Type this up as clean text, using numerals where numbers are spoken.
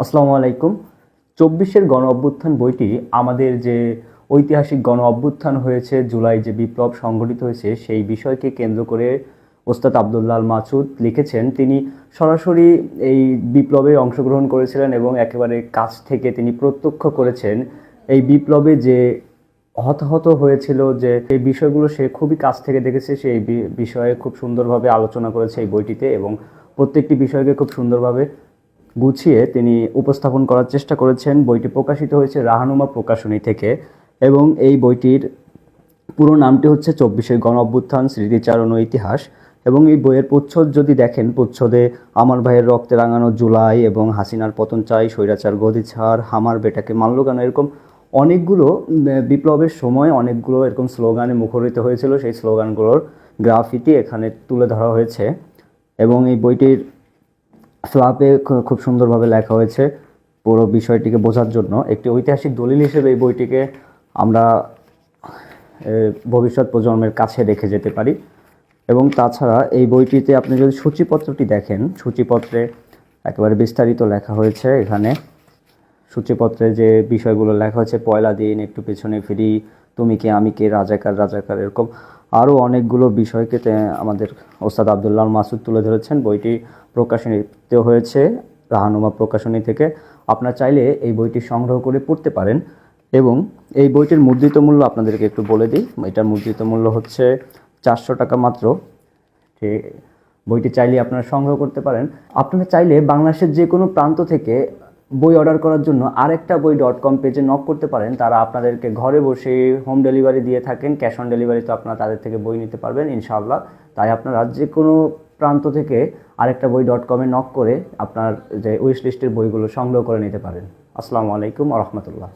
আসসালামু আলাইকুম। ২৪-এর গণ অভ্যুত্থান বইটি আমাদের যে ঐতিহাসিক গণ অভ্যুত্থান হয়েছে, জুলাই যে বিপ্লব সংঘটিত হয়েছে সেই বিষয়কে কেন্দ্র করে ওস্তাদ আব্দুল্লাহ আল মাসুদ লিখেছেন। তিনি সরাসরি এই বিপ্লবে অংশগ্রহণ করেছিলেন এবং একেবারে কাছ থেকে তিনি প্রত্যক্ষ করেছেন এই বিপ্লবে যে হতাহত হয়েছিল, যে এই বিষয়গুলো সে খুবই কাছ থেকে দেখেছে। সেই বিষয়ে খুব সুন্দরভাবে আলোচনা করেছে এই বইটিতে এবং প্রত্যেকটি বিষয়কে খুব সুন্দরভাবে গুছিয়ে তিনি উপস্থাপন করার চেষ্টা করেছেন। বইটি প্রকাশিত হয়েছে রাহানুমা প্রকাশনী থেকে এবং এই বইটির পুরো নামটি হচ্ছে ২৪-এর গণ অভ্যুত্থান স্মৃতিচারণ ও ইতিহাস। এবং এই বইয়ের প্রচ্ছদ যদি দেখেন, প্রচ্ছদে আমার ভাইয়ের রক্তে রাঙানো জুলাই এবং হাসিনার পতন চাই, স্বৈরাচার গদি ছাড়, হামার বেটাকে মানল কেন, এরকম অনেকগুলো বিপ্লবের সময় অনেকগুলো এরকম স্লোগানে মুখরিত হয়েছিল। সেই স্লোগানগুলোর গ্রাফিতি এখানে তুলে ধরা হয়েছে এবং এই বইটির ফ্লাপে খুব সুন্দরভাবে লেখা হয়েছে পুরো বিষয়টিকে বোঝার জন্য। একটি ঐতিহাসিক দলিল হিসেবে এই বইটিকে আমরা ভবিষ্যৎ প্রজন্মের কাছে রেখে যেতে পারি। এবং তাছাড়া এই বইটিতে আপনি যদি সূচিপত্রটি দেখেন, সূচিপত্রে একেবারে বিস্তারিত লেখা হয়েছে। এখানে সূচিপত্রে যে বিষয়গুলো লেখা হয়েছে, পয়লা দিন, একটু পেছনে ফিরি, তুমি কে আমি কে, রাজাকার রাজাকার, এরকম আরও অনেকগুলো বিষয়কে আমাদের ওস্তাদ আব্দুল্লাহ আল মাসুদ তুলে ধরেছেন। বইটি প্রকাশিত হয়েছে রাহানুমা প্রকাশনী থেকে। আপনারা চাইলে এই বইটি সংগ্রহ করে পড়তে পারেন। এবং এই বইটির মুদ্রিত মূল্য আপনাদেরকে একটু বলে দিই। এটার মুদ্রিত মূল্য হচ্ছে ৪০০ টাকা মাত্র। বইটি চাইলে আপনারা সংগ্রহ করতে পারেন। আপনারা চাইলে বাংলাদেশের যে কোনো প্রান্ত থেকে বই অর্ডার করার জন্য arektaboi.com পেজে নক করতে পারেন। তারা আপনাদেরকে ঘরে বসে হোম ডেলিভারি দিয়ে থাকেন। ক্যাশ অন ডেলিভারিতে আপনারা তাদের থেকে বই নিতে পারবেন ইনশাআল্লাহ। তাই আপনারা যে কোনো প্রান্ত থেকে arektaboi.com-এ নক করে আপনার যে উইশ লিস্টের বইগুলো সংগ্রহ করে নিতে পারেন। আসসালামু আলাইকুম ওয়া রাহমাতুল্লাহ।